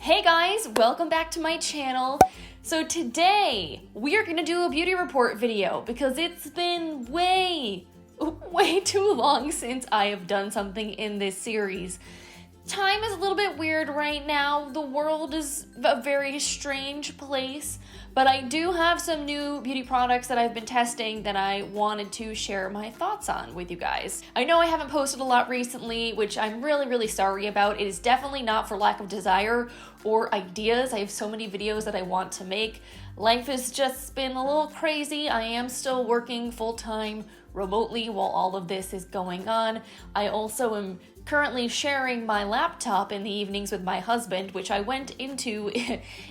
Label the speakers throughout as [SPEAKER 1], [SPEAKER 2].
[SPEAKER 1] Hey guys, welcome back to my channel. So today we are gonna do a beauty report video because it's been way too long since I have done something in this series. Time is a little bit weird right now. The world is a very strange place, but I do have some new beauty products that I've been testing that I wanted to share my thoughts on with you guys. I know I haven't posted a lot recently, which I'm really sorry about. It is definitely not for lack of desire or ideas. I have so many videos that I want to make. Life has just been a little crazy. I am still working full-time remotely while all of this is going on. I also am currently sharing my laptop in the evenings with my husband, which I went into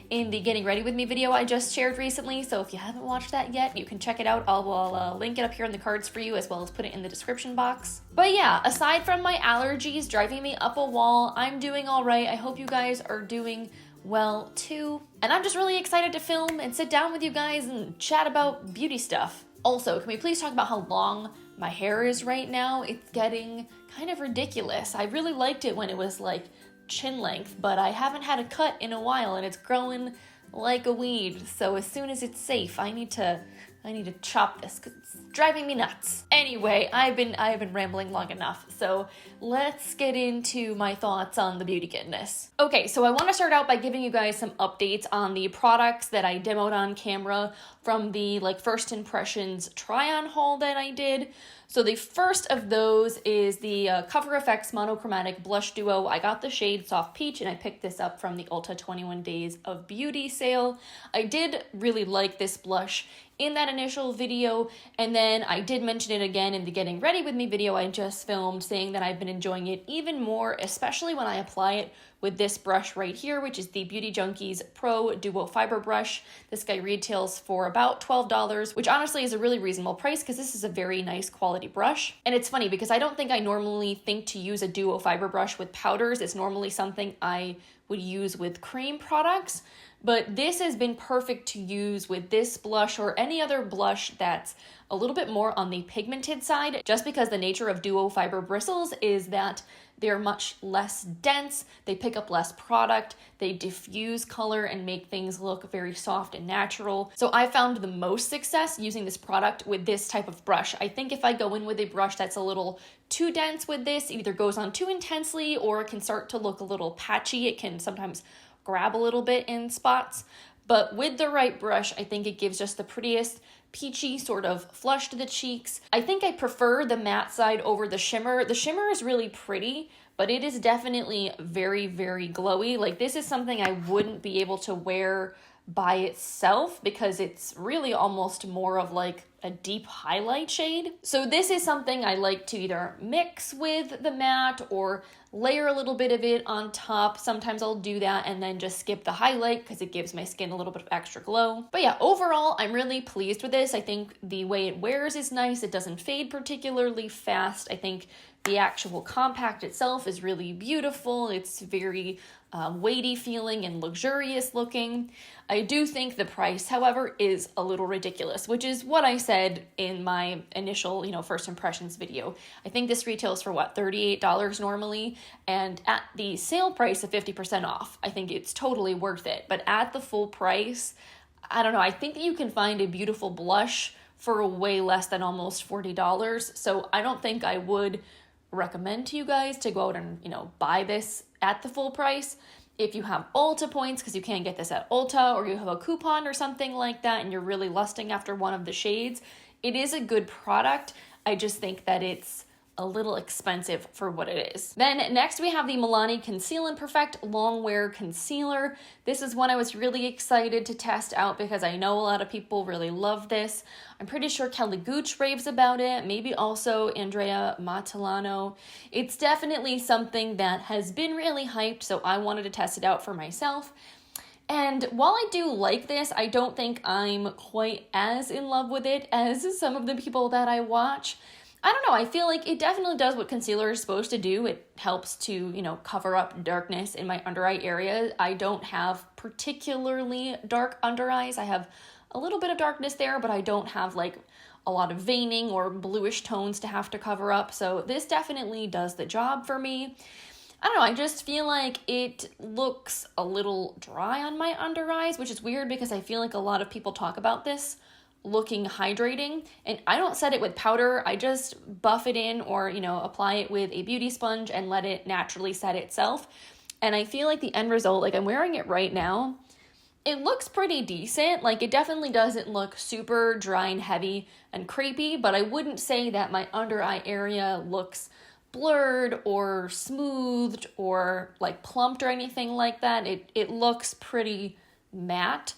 [SPEAKER 1] in the getting ready with me video I just shared recently. So if you haven't watched that yet, you can check it out. I'll link it up here in the cards for you, as well as put it in the description box. But yeah, aside from my allergies driving me up a wall, I'm doing all right. I hope you guys are doing well too. And I'm just really excited to film and sit down with you guys and chat about beauty stuff. Also, can we please talk about how long my hair is right now? It's getting kind of ridiculous. I really liked it when it was like chin length, but I haven't had a cut in a while and it's growing like a weed. So as soon as it's safe, I need to chop this because it's driving me nuts. Anyway, I've been rambling long enough, so let's get into my thoughts on the beauty goodness. Okay, so I want to start out by giving you guys some updates on the products that I demoed on camera from the first impressions try-on haul that I did. So the first of those is the Cover FX Monochromatic Blush Duo. I got the shade Soft Peach and I picked this up from the Ulta 21 Days of Beauty sale. I did really like this blush in that initial video, and then I did mention it again in the Getting Ready With Me video I just filmed, saying that I've been enjoying it even more, especially when I apply it with this brush right here, which is the Beauty Junkees Pro Duo Fiber Brush. This guy retails for about $12, which honestly is a really reasonable price because this is a very nice quality brush. And it's funny because I don't think I normally think to use a Duo Fiber brush with powders. It's normally something I would use with cream products, but this has been perfect to use with this blush or any other blush that's a little bit more on the pigmented side, just because the nature of Duo Fiber bristles is that they're much less dense, they pick up less product, they diffuse color and make things look very soft and natural. So I found the most success using this product with this type of brush. I think if I go in with a brush that's a little too dense with this, it either goes on too intensely or it can start to look a little patchy. It can sometimes grab a little bit in spots. But with the right brush, I think it gives just the prettiest peachy sort of flush to the cheeks. I think I prefer the matte side over the shimmer. The shimmer is really pretty, but it is definitely very glowy. Like, this is something I wouldn't be able to wear by itself because it's really almost more of like a deep highlight shade. So this is something I like to either mix with the matte or layer a little bit of it on top. Sometimes I'll do that and then just skip the highlight because it gives my skin a little bit of extra glow. But yeah, overall, I'm really pleased with this. I think the way it wears is nice. It doesn't fade particularly fast. I think the actual compact itself is really beautiful. It's very weighty feeling and luxurious looking. I do think the price, however, is a little ridiculous, which is what I said in my initial, first impressions video. I think this retails for what, $38 normally, and at the sale price of 50% off, I think it's totally worth it. But at the full price, I don't know, I think that you can find a beautiful blush for way less than almost $40. So I don't think I would recommend to you guys to go out and buy this at the full price. If you have Ulta points, because you can't get this at Ulta, or you have a coupon or something like that and you're really lusting after one of the shades, it is a good product. I just think that it's a little expensive for what it is. Then next we have the Milani Conceal and Perfect Longwear Concealer. This is one I was really excited to test out because I know a lot of people really love this. I'm pretty sure Kelly Gooch raves about it, maybe also Andrea Matalano. It's definitely something that has been really hyped, so I wanted to test it out for myself. And while I do like this, I don't think I'm quite as in love with it as some of the people that I watch. I don't know, I feel like it definitely does what concealer is supposed to do. It helps to, cover up darkness in my under eye area. I don't have particularly dark under eyes. I have a little bit of darkness there, but I don't have a lot of veining or bluish tones to have to cover up. So this definitely does the job for me. I don't know, I just feel like it looks a little dry on my under eyes, which is weird because I feel like a lot of people talk about this looking hydrating, and I don't set it with powder. I just buff it in or, you know, apply it with a beauty sponge and let it naturally set itself. And I feel like the end result, like I'm wearing it right now, it looks pretty decent. Like it definitely doesn't look super dry and heavy and crepey, but I wouldn't say that my under eye area looks blurred or smoothed or like plumped or anything like that. It looks pretty matte.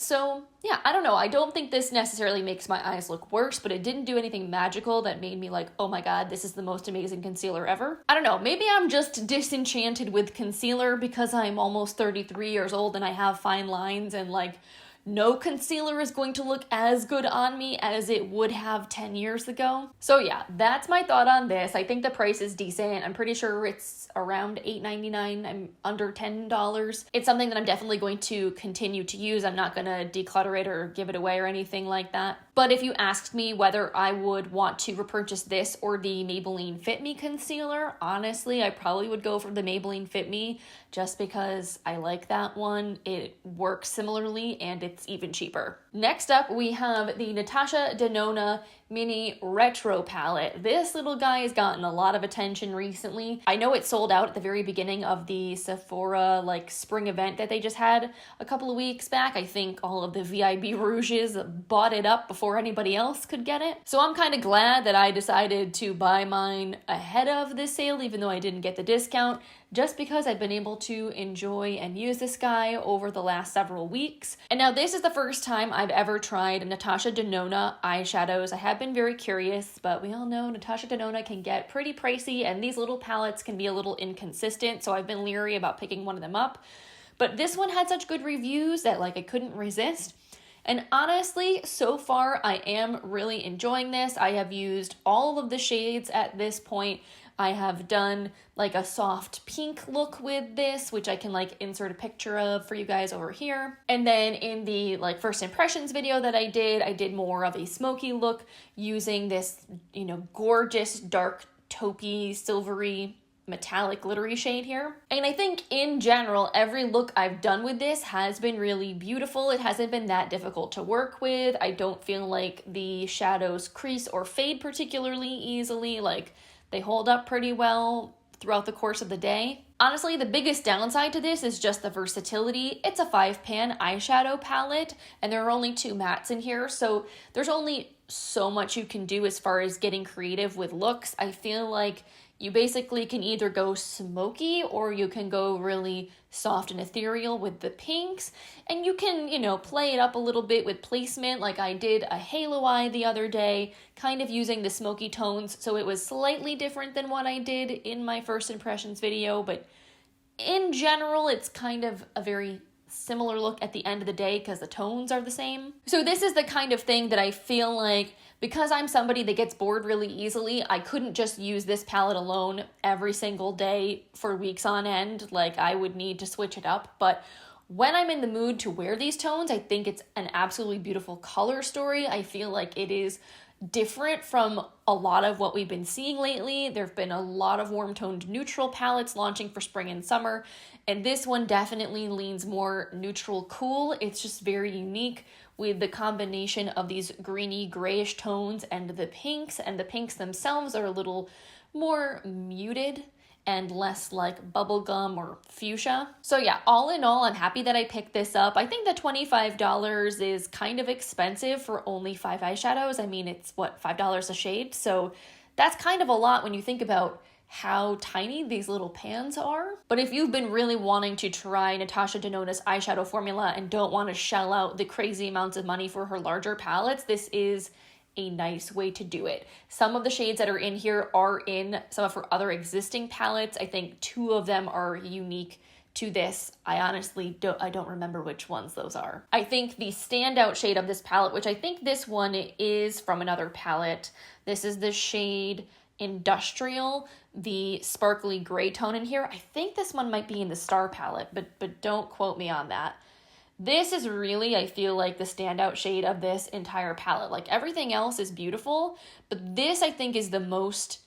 [SPEAKER 1] So yeah, I don't know. I don't think this necessarily makes my eyes look worse, but it didn't do anything magical that made me like, oh my god, this is the most amazing concealer ever. I don't know. Maybe I'm just disenchanted with concealer because I'm almost 33 years old and I have fine lines, and like no concealer is going to look as good on me as it would have 10 years ago. So yeah, that's my thought on this. I think the price is decent. I'm pretty sure it's around $8.99. I'm under $10. It's something that I'm definitely going to continue to use. I'm not gonna declutter it or give it away or anything like that. But if you asked me whether I would want to repurchase this or the Maybelline Fit Me concealer, honestly, I probably would go for the Maybelline Fit Me just because I like that one. It works similarly and it's even cheaper. Next up, we have the Natasha Denona Mini Retro Palette. This little guy has gotten a lot of attention recently. I know it sold out at the very beginning of the Sephora like spring event that they just had a couple of weeks back. I think all of the VIB Rouges bought it up before anybody else could get it. So I'm kind of glad that I decided to buy mine ahead of this sale, even though I didn't get the discount, just because I've been able to enjoy and use this guy over the last several weeks. And now this is the first time I've ever tried Natasha Denona eyeshadows. I have been very curious, but we all know Natasha Denona can get pretty pricey and these little palettes can be a little inconsistent, so I've been leery about picking one of them up. But this one had such good reviews that like I couldn't resist. And honestly, so far I am really enjoying this. I have used all of the shades at this point. I have done like a soft pink look with this, which I can like insert a picture of for you guys over here. And then in the like first impressions video that I did more of a smoky look using this, you know, gorgeous dark taupey silvery metallic glittery shade here. And I think in general, every look I've done with this has been really beautiful. It hasn't been that difficult to work with. I don't feel like the shadows crease or fade particularly easily. Like they hold up pretty well throughout the course of the day. Honestly, the biggest downside to this is just the versatility. It's a 5-pan eyeshadow palette, and there are only 2 mattes in here, so there's only so much you can do as far as getting creative with looks. I feel like you basically can either go smoky or you can go really soft and ethereal with the pinks, and you can, you know, play it up a little bit with placement. Like I did a halo eye the other day, kind of using the smoky tones, so it was slightly different than what I did in my first impressions video, but in general, it's kind of a very similar look at the end of the day because the tones are the same. So this is the kind of thing that I feel like, because I'm somebody that gets bored really easily, I couldn't just use this palette alone every single day for weeks on end. Like I would need to switch it up. But when I'm in the mood to wear these tones, I think it's an absolutely beautiful color story. I feel like it is different from a lot of what we've been seeing lately. There have been a lot of warm toned neutral palettes launching for spring and summer, and this one definitely leans more neutral cool. It's just very unique with the combination of these greeny grayish tones and the pinks themselves are a little more muted and less like bubblegum or fuchsia. So yeah, all in all, I'm happy that I picked this up. I think that $25 is kind of expensive for only 5 eyeshadows. I mean, it's what, $5 a shade? So that's kind of a lot when you think about how tiny these little pans are. But if you've been really wanting to try Natasha Denona's eyeshadow formula and don't want to shell out the crazy amounts of money for her larger palettes, this is a nice way to do it. Some of the shades that are in here are in some of her other existing palettes. I think 2 of them are unique to this. I honestly don't remember which ones those are. I think the standout shade of this palette, which I think this one is from another palette, this is the shade Industrial, the sparkly gray tone in here. I think this one might be in the Star palette, but don't quote me on that. This is really, I feel like, the standout shade of this entire palette. Like everything else is beautiful, but this I think is the most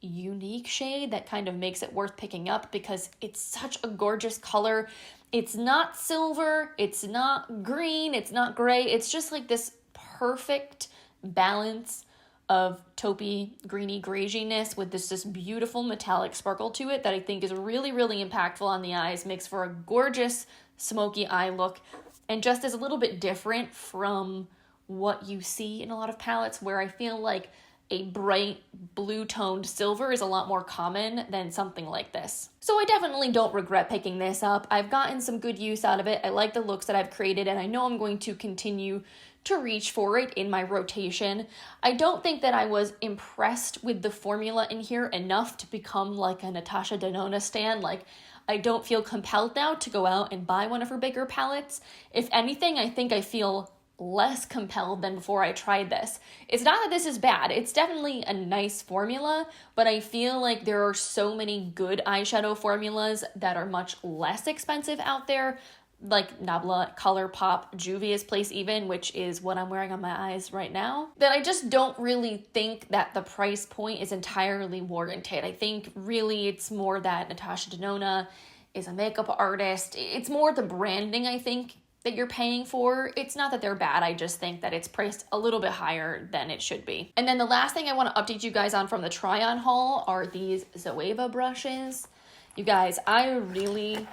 [SPEAKER 1] unique shade that kind of makes it worth picking up because it's such a gorgeous color. It's not silver, it's not green, it's not gray. It's just like this perfect balance of taupey, greeny, grayiness with this beautiful metallic sparkle to it that I think is really, really impactful on the eyes, makes for a gorgeous smoky eye look, and just is a little bit different from what you see in a lot of palettes where I feel like a bright blue toned silver is a lot more common than something like this. So I definitely don't regret picking this up. I've gotten some good use out of it. I like the looks that I've created, and I know I'm going to continue to reach for it in my rotation. I don't think that I was impressed with the formula in here enough to become like a Natasha Denona stan. Like, I don't feel compelled now to go out and buy one of her bigger palettes. If anything, I think I feel less compelled than before I tried this. It's not that this is bad. It's definitely a nice formula, but I feel like there are so many good eyeshadow formulas that are much less expensive out there, like Nabla, ColourPop, Juvia's Place even, which is what I'm wearing on my eyes right now, that I just don't really think that the price point is entirely warranted. I think really it's more that Natasha Denona is a makeup artist. It's more the branding, I think, that you're paying for. It's not that they're bad, I just think that it's priced a little bit higher than it should be. And then the last thing I want to update you guys on from the try-on haul are these Zoeva brushes. You guys, I really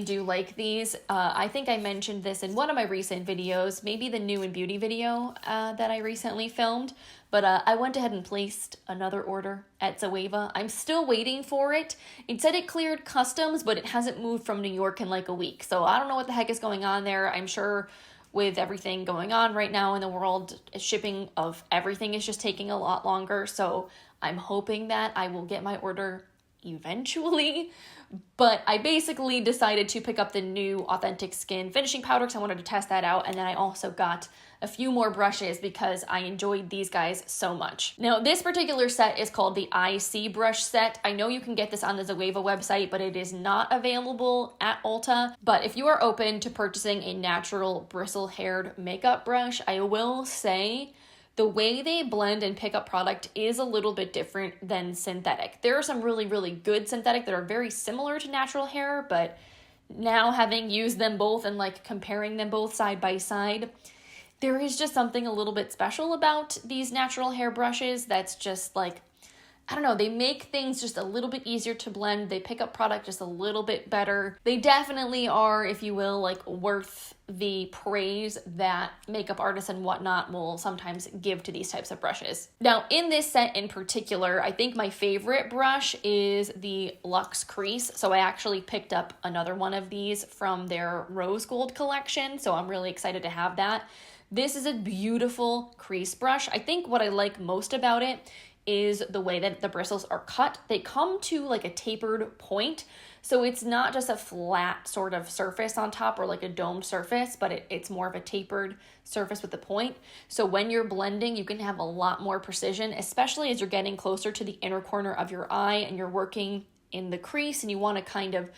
[SPEAKER 1] do like these. I think I mentioned this in one of my recent videos, maybe the new and beauty video that I recently filmed, but I went ahead and placed another order at Zoeva. I'm still waiting for it. It said it cleared customs, but it hasn't moved from New York in like a week, so I don't know what the heck is going on there. I'm sure with everything going on right now in the world, shipping of everything is just taking a lot longer, so I'm hoping that I will get my order eventually. But I basically decided to pick up the new Authentic Skin finishing powder because I wanted to test that out, and then I also got a few more brushes because I enjoyed these guys so much. Now, this particular set is called the IC brush set. I know you can get this on the Zoeva website, but it is not available at Ulta. But if you are open to purchasing a natural bristle-haired makeup brush, I will say the way they blend and pick up product is a little bit different than synthetic. There are some really, really good synthetic that are very similar to natural hair, but now having used them both and like comparing them both side by side, there is just something a little bit special about these natural hair brushes that's just like, I don't know, they make things just a little bit easier to blend. They pick up product just a little bit better. They definitely are, if you will, like worth the praise that makeup artists and whatnot will sometimes give to these types of brushes. Now, in this set in particular, I think my favorite brush is the Luxe Crease. So I actually picked up another one of these from their Rose Gold collection, so I'm really excited to have that. This is a beautiful crease brush. I think what I like most about it is the way that the bristles are cut. They come to like a tapered point, so it's not just a flat sort of surface on top or like a domed surface, but it's more of a tapered surface with the point. So when you're blending, you can have a lot more precision, especially as you're getting closer to the inner corner of your eye and you're working in the crease and you want to kind of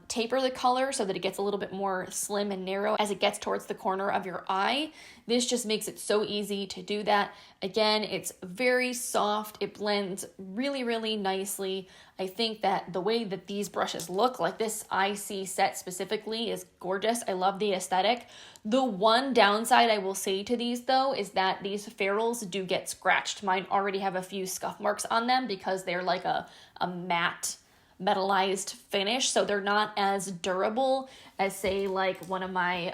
[SPEAKER 1] taper the color so that it gets a little bit more slim and narrow as it gets towards the corner of your eye. This just makes it so easy to do that. Again, it's very soft. It blends really, really nicely. I think that the way that these brushes look, like this IC set specifically, is gorgeous. I love the aesthetic. The one downside I will say to these though is that these ferrules do get scratched. Mine already have a few scuff marks on them because they're like a matte metallized finish, so they're not as durable as say like one of my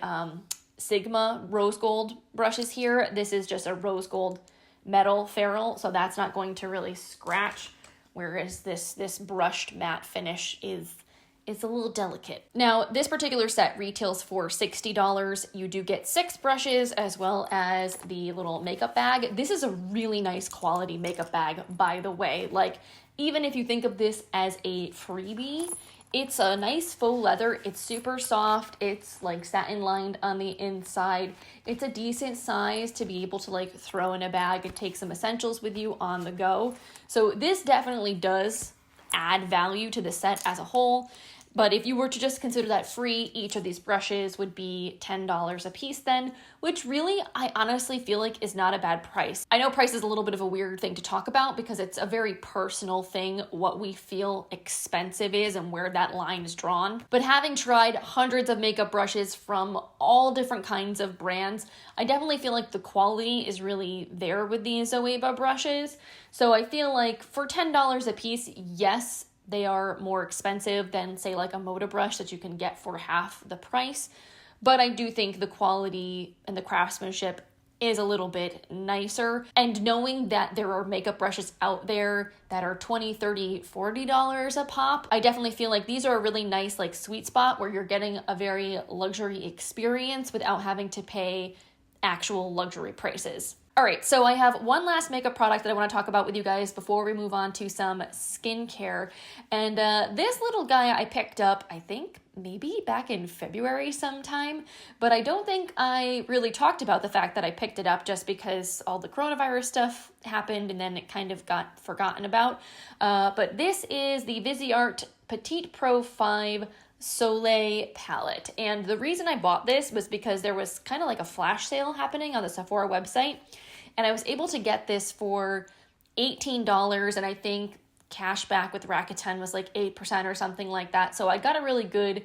[SPEAKER 1] Sigma rose gold brushes here. This is just a rose gold metal ferrule, so that's not going to really scratch, whereas this brushed matte finish is a little delicate. Now, this particular set retails for $60. You do get 6 brushes as well as the little makeup bag. This is a really nice quality makeup bag, by the way. Like, even if you think of this as a freebie, it's a nice faux leather. It's super soft. It's like satin lined on the inside. It's a decent size to be able to like throw in a bag and take some essentials with you on the go. So this definitely does add value to the set as a whole. But if you were to just consider that free, each of these brushes would be $10 a piece then, which really, I honestly feel like is not a bad price. I know price is a little bit of a weird thing to talk about because it's a very personal thing, what we feel expensive is and where that line is drawn. But having tried hundreds of makeup brushes from all different kinds of brands, I definitely feel like the quality is really there with these Zoeva brushes. So I feel like for $10 a piece, yes, they are more expensive than, say, like a Moda brush that you can get for half the price. But I do think the quality and the craftsmanship is a little bit nicer. And knowing that there are makeup brushes out there that are $20, $30, $40 a pop, I definitely feel like these are a really nice like sweet spot where you're getting a very luxury experience without having to pay actual luxury prices. All right, so I have one last makeup product that I want to talk about with you guys before we move on to some skincare. And this little guy I picked up, I think, maybe back in February sometime, but I don't think I really talked about the fact that I picked it up just because all the coronavirus stuff happened and then it kind of got forgotten about. But this is the Viseart Petite Pro 5 Soleil palette. And the reason I bought this was because there was kind of like a flash sale happening on the Sephora website. And I was able to get this for $18, and I think cash back with Rakuten was like 8% or something like that. So I got a really good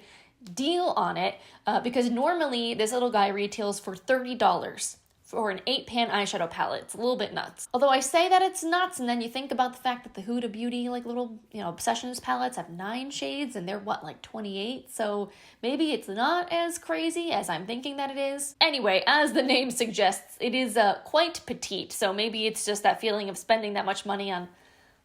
[SPEAKER 1] deal on it because normally this little guy retails for $30 for an 8-pan eyeshadow palette. It's a little bit nuts. Although I say that it's nuts, and then you think about the fact that the Huda Beauty like little, Obsessions palettes have 9 shades and they're what, like 28? So maybe it's not as crazy as I'm thinking that it is. Anyway, as the name suggests, it is quite petite. So maybe it's just that feeling of spending that much money on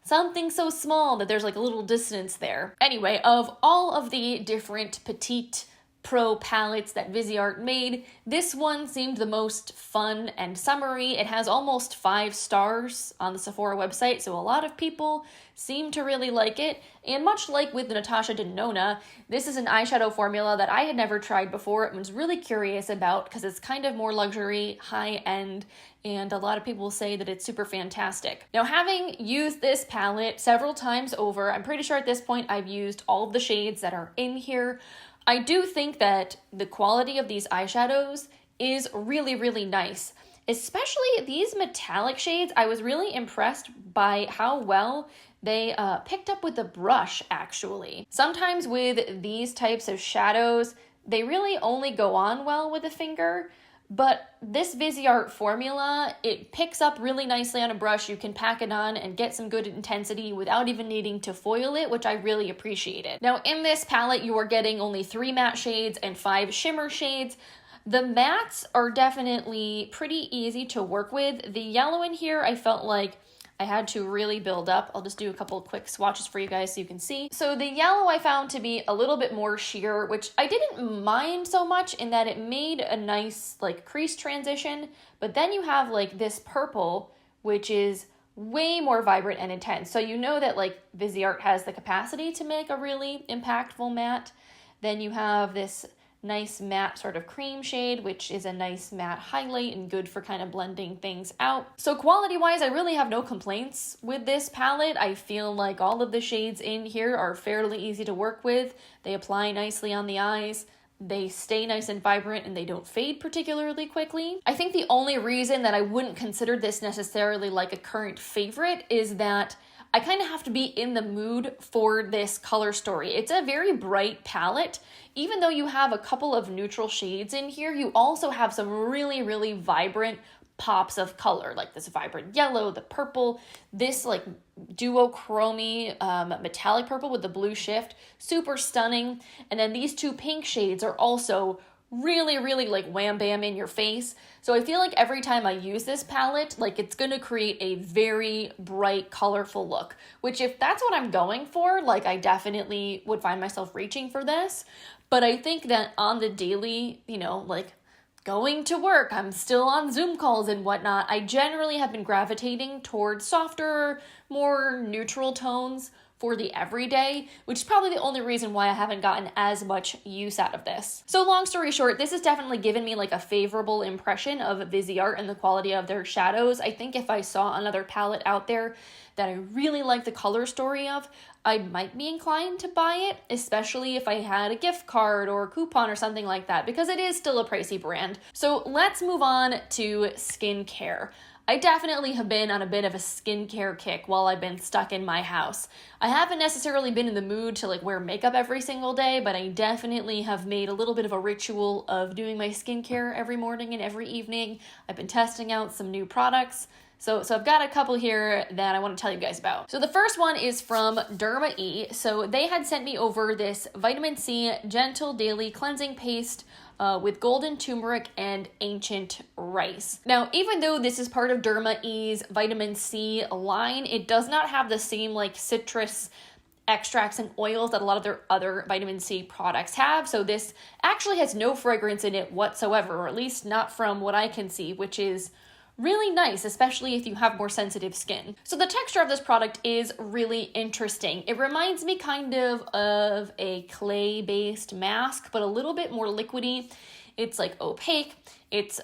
[SPEAKER 1] something so small that there's like a little dissonance there. Anyway, of all of the different Petite Pro palettes that Viseart made, this one seemed the most fun and summery. It has almost 5 stars on the Sephora website, so a lot of people seem to really like it. And much like with the Natasha Denona, this is an eyeshadow formula that I had never tried before and was really curious about because it's kind of more luxury, high-end, and a lot of people say that it's super fantastic. Now, having used this palette several times over, I'm pretty sure at this point I've used all of the shades that are in here. I do think that the quality of these eyeshadows is really, really nice. Especially these metallic shades, I was really impressed by how well they picked up with the brush, actually. Sometimes with these types of shadows, they really only go on well with a finger, but this Viseart formula, it picks up really nicely on a brush. You can pack it on and get some good intensity without even needing to foil it, which I really appreciated. Now, in this palette, you are getting only 3 matte shades and 5 shimmer shades. The mattes are definitely pretty easy to work with. The yellow in here, I felt like I had to really build up. I'll just do a couple of quick swatches for you guys so you can see. So the yellow I found to be a little bit more sheer, which I didn't mind so much in that it made a nice like crease transition. But then you have like this purple, which is way more vibrant and intense. So you know that like Viseart has the capacity to make a really impactful matte. Then you have this nice matte sort of cream shade, which is a nice matte highlight and good for kind of blending things out. So quality-wise, I really have no complaints with this palette. I feel like all of the shades in here are fairly easy to work with. They apply nicely on the eyes. They stay nice and vibrant and they don't fade particularly quickly. I think the only reason that I wouldn't consider this necessarily like a current favorite is that I kind of have to be in the mood for this color story. It's a very bright palette. Even though you have a couple of neutral shades in here, you also have some really, really vibrant pops of color, like this vibrant yellow, the purple, this like duochromy metallic purple with the blue shift, super stunning. And then these 2 pink shades are also really, really like wham bam in your face. So I feel like every time I use this palette, like it's gonna create a very bright, colorful look, which if that's what I'm going for, like I definitely would find myself reaching for this. But I think that on the daily, like going to work, I'm still on Zoom calls and whatnot, I generally have been gravitating towards softer, more neutral tones for the everyday, which is probably the only reason why I haven't gotten as much use out of this. So long story short, this has definitely given me like a favorable impression of Viseart and the quality of their shadows. I think if I saw another palette out there that I really like the color story of, I might be inclined to buy it, especially if I had a gift card or a coupon or something like that, because it is still a pricey brand. So let's move on to skincare. I definitely have been on a bit of a skincare kick while I've been stuck in my house. I haven't necessarily been in the mood to like wear makeup every single day, but I definitely have made a little bit of a ritual of doing my skincare every morning and every evening. I've been testing out some new products. So I've got a couple here that I want to tell you guys about. So the first one is from Derma. So they had sent me over this vitamin C gentle daily cleansing paste with golden turmeric and ancient rice. Now, even though this is part of Derma's vitamin C line, it does not have the same like citrus extracts and oils that a lot of their other vitamin C products have. So this actually has no fragrance in it whatsoever, or at least not from what I can see, which is really nice, especially if you have more sensitive skin. So the texture of this product is really interesting. It reminds me kind of a clay-based mask, but a little bit more liquidy. It's like opaque, it's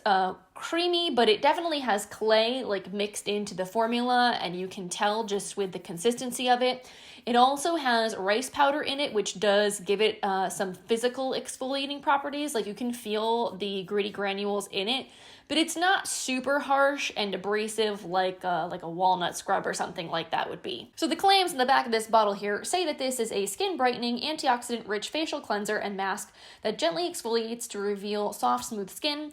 [SPEAKER 1] creamy, but it definitely has clay like mixed into the formula, and you can tell just with the consistency of it. It also has rice powder in it, which does give it some physical exfoliating properties. Like you can feel the gritty granules in it, but it's not super harsh and abrasive like a walnut scrub or something like that would be. So the claims in the back of this bottle here say that this is a skin brightening, antioxidant-rich facial cleanser and mask that gently exfoliates to reveal soft, smooth skin.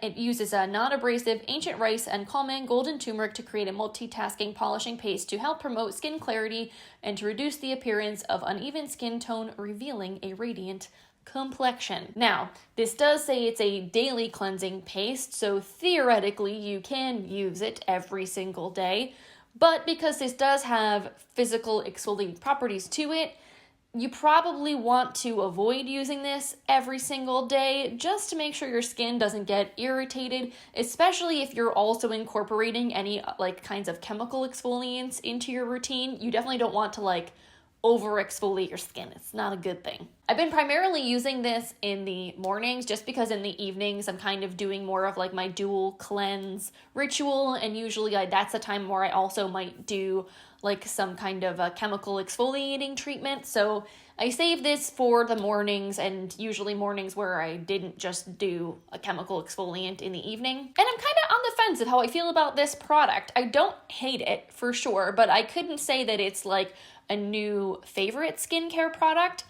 [SPEAKER 1] It uses a non-abrasive ancient rice and calming golden turmeric to create a multitasking polishing paste to help promote skin clarity and to reduce the appearance of uneven skin tone, revealing a radiant complexion. Now, this does say it's a daily cleansing paste, so theoretically you can use it every single day, but because this does have physical exfoliating properties to it, you probably want to avoid using this every single day just to make sure your skin doesn't get irritated, especially if you're also incorporating any like kinds of chemical exfoliants into your routine. You definitely don't want to like over exfoliate your skin. It's not a good thing. I've been primarily using this in the mornings just because in the evenings I'm kind of doing more of like my dual cleanse ritual, and usually that's a time where I also might do like some kind of a chemical exfoliating treatment. So I save this for the mornings, and usually mornings where I didn't just do a chemical exfoliant in the evening. And I'm kind of on the fence of how I feel about this product. I don't hate it for sure, but I couldn't say that it's like a new favorite skincare product.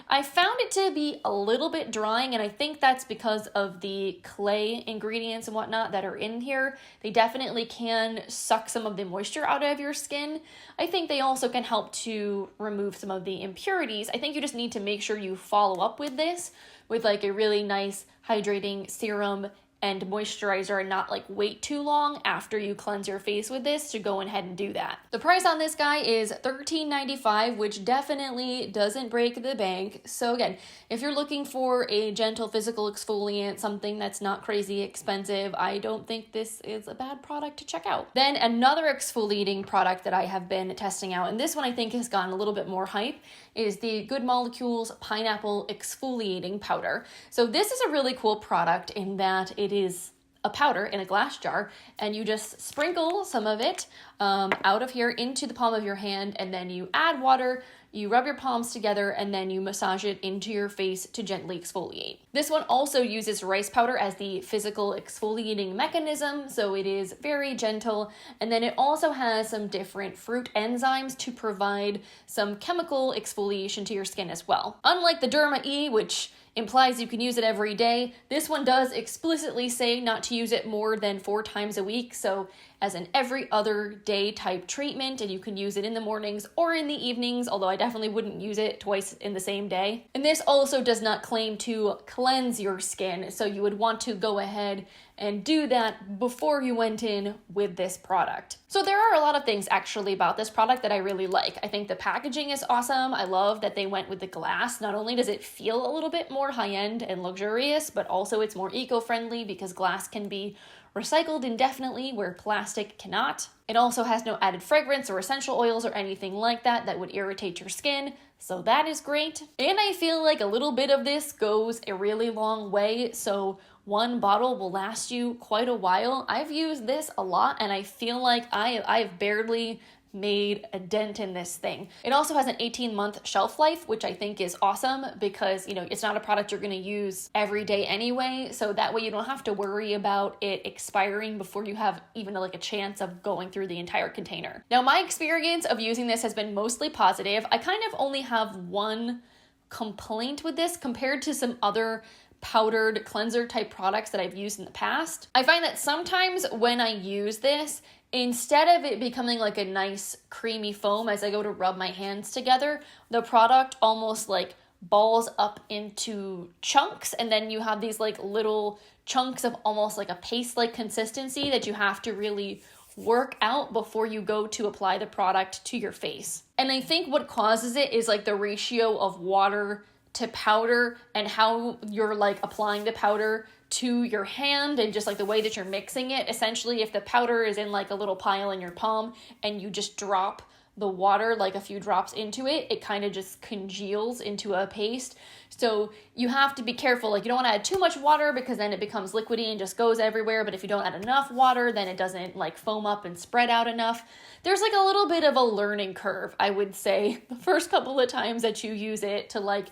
[SPEAKER 1] I found it to be a little bit drying, and I think that's because of the clay ingredients and whatnot that are in here. They definitely can suck some of the moisture out of your skin. I think they also can help to remove some of the impurities. I think you just need to make sure you follow up with this with like a really nice hydrating serum and moisturizer, and not like wait too long after you cleanse your face with this to go ahead and do that. The price on this guy is $13.95, which definitely doesn't break the bank. So again, if you're looking for a gentle physical exfoliant, something that's not crazy expensive, I don't think this is a bad product to check out. Then another exfoliating product that I have been testing out, and this one I think has gotten a little bit more hype, is the Good Molecules Pineapple Exfoliating Powder. So this is a really cool product in that it is a powder in a glass jar, and you just sprinkle some of it out of here into the palm of your hand, and then you add water, you rub your palms together, and then you massage it into your face to gently exfoliate. This one also uses rice powder as the physical exfoliating mechanism, so it is very gentle, and then it also has some different fruit enzymes to provide some chemical exfoliation to your skin as well. Unlike the Derma, which implies you can use it every day, this one does explicitly say not to use it more than 4 times a week, so as an every other day type treatment, and you can use it in the mornings or in the evenings, although I definitely wouldn't use it twice in the same day. And this also does not claim to cleanse your skin, so you would want to go ahead and do that before you went in with this product. So there are a lot of things actually about this product that I really like. I think the packaging is awesome. I love that they went with the glass. Not only does it feel a little bit more high-end and luxurious, but also it's more eco-friendly because glass can be recycled indefinitely where plastic cannot. It also has no added fragrance or essential oils or anything like that that would irritate your skin, so that is great. And I feel like a little bit of this goes a really long way, so one bottle will last you quite a while. I've used this a lot and I feel like I've barely made a dent in this thing. It also has an 18-month shelf life, which I think is awesome because, it's not a product you're going to use every day anyway, so that way you don't have to worry about it expiring before you have even like a chance of going through the entire container. Now, my experience of using this has been mostly positive. I kind of only have one complaint with this compared to some other powdered cleanser type products that I've used in the past. I find that sometimes when I use this, instead of it becoming like a nice creamy foam as I go to rub my hands together, the product almost like balls up into chunks, and then you have these like little chunks of almost like a paste-like consistency that you have to really work out before you go to apply the product to your face. And I think what causes it is like the ratio of water to powder and how you're like applying the powder to your hand and just like the way that you're mixing it. Essentially, if the powder is in like a little pile in your palm and you just drop the water, like a few drops into it, it kind of just congeals into a paste. So you have to be careful. Like, you don't want to add too much water because then it becomes liquidy and just goes everywhere. But if you don't add enough water, then it doesn't like foam up and spread out enough. There's like a little bit of a learning curve, I would say, the first couple of times that you use it to like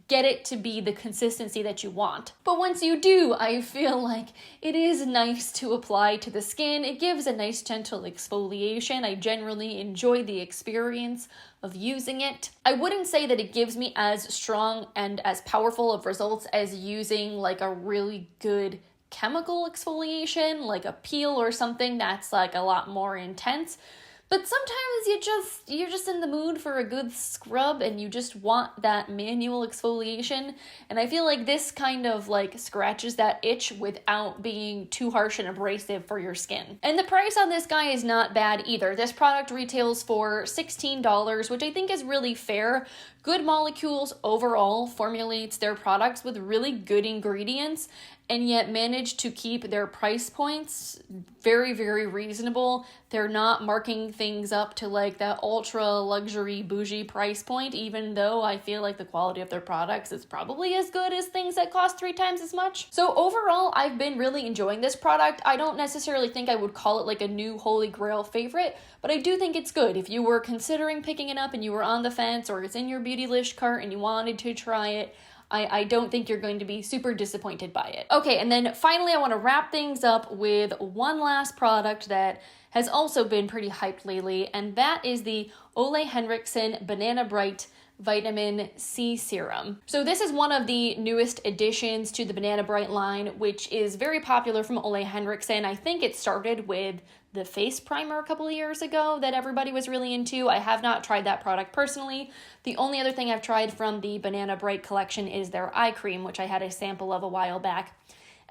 [SPEAKER 1] get it to be the consistency that you want. But once you do, I feel like it is nice to apply to the skin. It gives a nice gentle exfoliation. I generally enjoy the experience of using it. I wouldn't say that it gives me as strong and as powerful of results as using like a really good chemical exfoliation, like a peel or something that's like a lot more intense. But sometimes you're just in the mood for a good scrub and you just want that manual exfoliation. And I feel like this kind of like scratches that itch without being too harsh and abrasive for your skin. And the price on this guy is not bad either. This product retails for $16, which I think is really fair. Good Molecules overall formulates their products with really good ingredients and yet manage to keep their price points very, very reasonable. They're not marking things up to like that ultra luxury bougie price point, even though I feel like the quality of their products is probably as good as things that cost 3 times as much. So overall, I've been really enjoying this product. I don't necessarily think I would call it like a new holy grail favorite, but I do think it's good. If you were considering picking it up and you were on the fence or it's in your beauty list cart and you wanted to try it, I don't think you're going to be super disappointed by it. Okay, and then finally I want to wrap things up with one last product that has also been pretty hyped lately, and that is the Olay Henriksen Banana Bright Vitamin C Serum. So this is one of the newest additions to the Banana Bright line, which is very popular from Ole Henriksen. I think it started with the face primer a couple of years ago that everybody was really into. I have not tried that product personally. The only other thing I've tried from the Banana Bright collection is their eye cream, which I had a sample of a while back.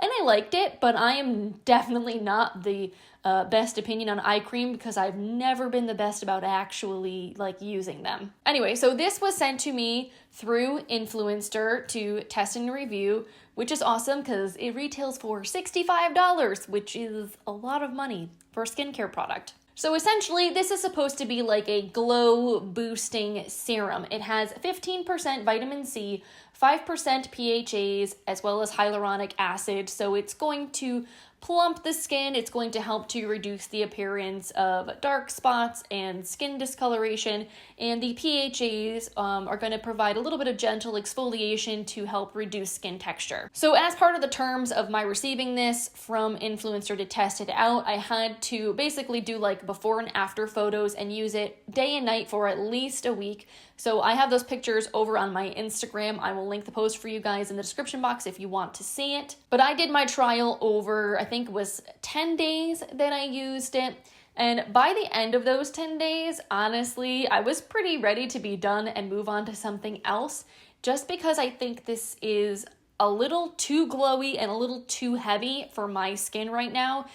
[SPEAKER 1] And I liked it, but I am definitely not the best opinion on eye cream because I've never been the best about actually like using them. Anyway, so this was sent to me through Influencer to test and review, which is awesome because it retails for $65, which is a lot of money for a skincare product. So essentially, this is supposed to be like a glow boosting serum. It has 15% vitamin C, 5% PHAs, as well as hyaluronic acid. So it's going to plump the skin. It's going to help to reduce the appearance of dark spots and skin discoloration. And the PHAs are going to provide a little bit of gentle exfoliation to help reduce skin texture. So as part of the terms of my receiving this from Influencer to test it out, I had to basically do like before and after photos and use it day and night for at least a week. So I have those pictures over on my Instagram. I will link the post for you guys in the description box if you want to see it. But I did my trial over, I think it was 10 days that I used it. And by the end of those 10 days, honestly, I was pretty ready to be done and move on to something else, just because I think this is a little too glowy and a little too heavy for my skin right now.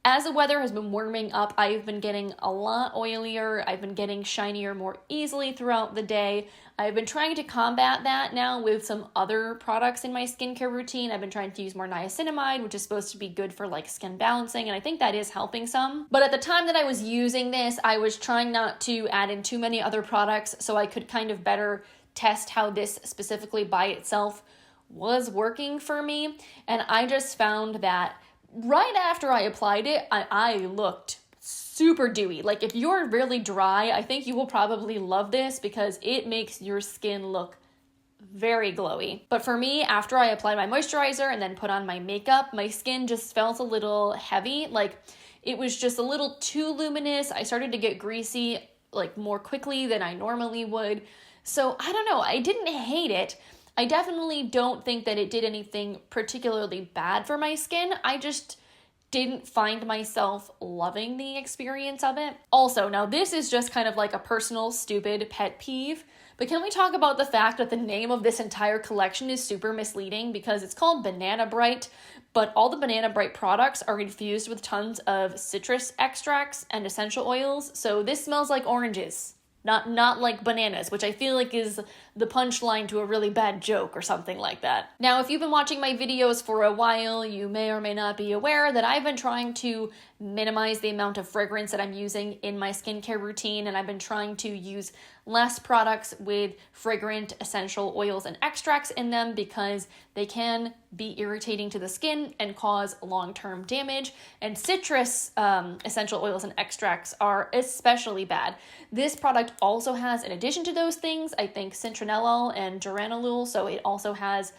[SPEAKER 1] As the weather has been warming up, I've been getting a lot oilier. I've been getting shinier more easily throughout the day. I've been trying to combat that now with some other products in my skincare routine. I've been trying to use more niacinamide, which is supposed to be good for like skin balancing, and I think that is helping some. But at the time that I was using this, I was trying not to add in too many other products so I could kind of better test how this specifically by itself was working for me. And I just found that right after I applied it, I looked super dewy. Like if you're really dry, I think you will probably love this because it makes your skin look very glowy. But for me, after I applied my moisturizer and then put on my makeup, my skin just felt a little heavy. Like it was just a little too luminous. I started to get greasy like more quickly than I normally would. So I don't know, I didn't hate it. I definitely don't think that it did anything particularly bad for my skin. I just didn't find myself loving the experience of it. Also, now this is just kind of like a personal stupid pet peeve, but can we talk about the fact that the name of this entire collection is super misleading because it's called Banana Bright, but all the Banana Bright products are infused with tons of citrus extracts and essential oils, so this smells like oranges. Not like bananas, which I feel like is the punchline to a really bad joke or something like that. Now, if you've been watching my videos for a while, you may or may not be aware that I've been trying to minimize the amount of fragrance that I'm using in my skincare routine, and I've been trying to use less products with fragrant essential oils and extracts in them because they can be irritating to the skin and cause long-term damage, and citrus essential oils and extracts are especially bad. This product also has, in addition to those things, I think citronellol and geraniolol, so it also has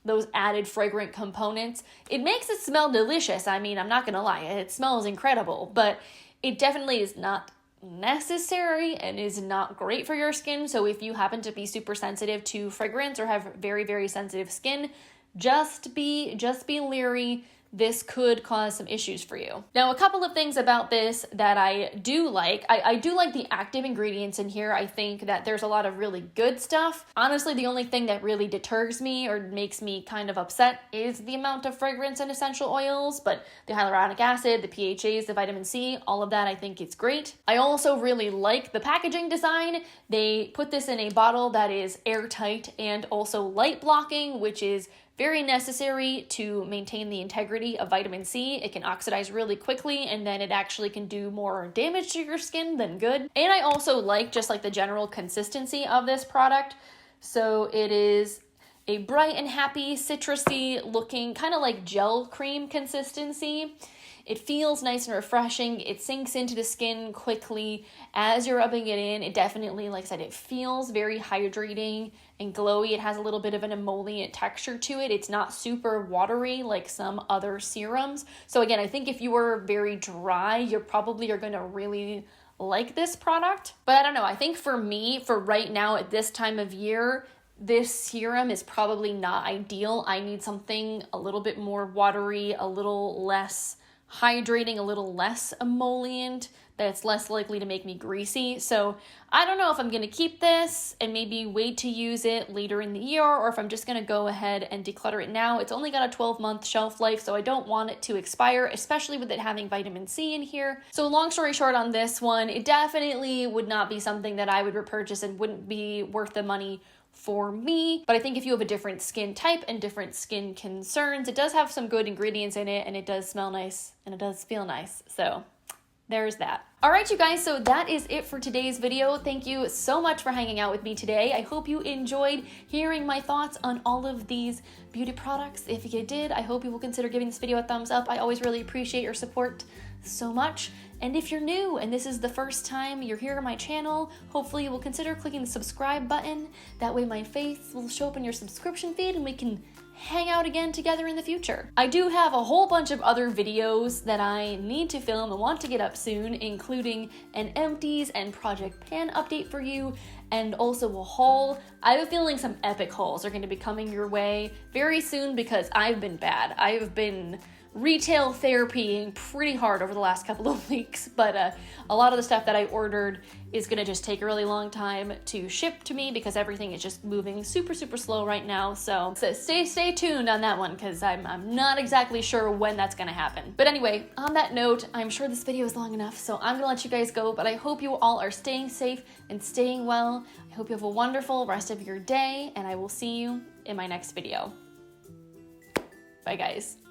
[SPEAKER 1] those added fragrant components. It makes it smell delicious. I mean, I'm not gonna lie, it smells incredible, but it definitely is not necessary and is not great for your skin. So if you happen to be super sensitive to fragrance or have very, very sensitive skin, just be leery. This could cause some issues for you. Now, a couple of things about this that I do like. I do like the active ingredients in here. I think that there's a lot of really good stuff. Honestly, the only thing that really deters me or makes me kind of upset is the amount of fragrance and essential oils, but the hyaluronic acid, the PHAs, the vitamin C, all of that, I think it's great. I also really like the packaging design. They put this in a bottle that is airtight and also light blocking, which is very necessary to maintain the integrity of vitamin C. It can oxidize really quickly and then it actually can do more damage to your skin than good. And I also like just like the general consistency of this product. So it is a bright and happy, citrusy looking, kind of like gel cream consistency. It feels nice and refreshing. It sinks into the skin quickly as you're rubbing it in. It definitely, like I said, it feels very hydrating and glowy. It has a little bit of an emollient texture to it. It's not super watery like some other serums. So again, I think if you are very dry, you probably are going to really like this product. But I don't know, I think for me, for right now at this time of year, this serum is probably not ideal. I need something a little bit more watery, a little less hydrating, a little less emollient, that's less likely to make me greasy. So I don't know if I'm going to keep this and maybe wait to use it later in the year, or if I'm just going to go ahead and declutter it now. It's only got a 12-month shelf life, so I don't want it to expire, especially with it having vitamin C in here. So long story short on this one, it definitely would not be something that I would repurchase and wouldn't be worth the money for me. But I think if you have a different skin type and different skin concerns, it does have some good ingredients in it, and it does smell nice and it does feel nice. So there's that. All right, you guys, so that is it for today's video. Thank you so much for hanging out with me today. I hope you enjoyed hearing my thoughts on all of these beauty products. If you did, I hope you will consider giving this video a thumbs up. I always really appreciate your support so much. And if you're new and this is the first time you're here on my channel, hopefully you will consider clicking the subscribe button. That way my face will show up in your subscription feed and we can hang out again together in the future. I do have a whole bunch of other videos that I need to film and want to get up soon, including an empties and Project Pan update for you, and also a haul. I have a feeling some epic hauls are going to be coming your way very soon because I've been bad. I've been retail therapying pretty hard over the last couple of weeks, but a lot of the stuff that I ordered is gonna just take a really long time to ship to me because everything is just moving super slow right now. So stay tuned on that one because I'm not exactly sure when that's gonna happen. But anyway, on that note, I'm sure this video is long enough, so I'm gonna let you guys go, but I hope you all are staying safe and staying well. I hope you have a wonderful rest of your day, and I will see you in my next video. Bye guys.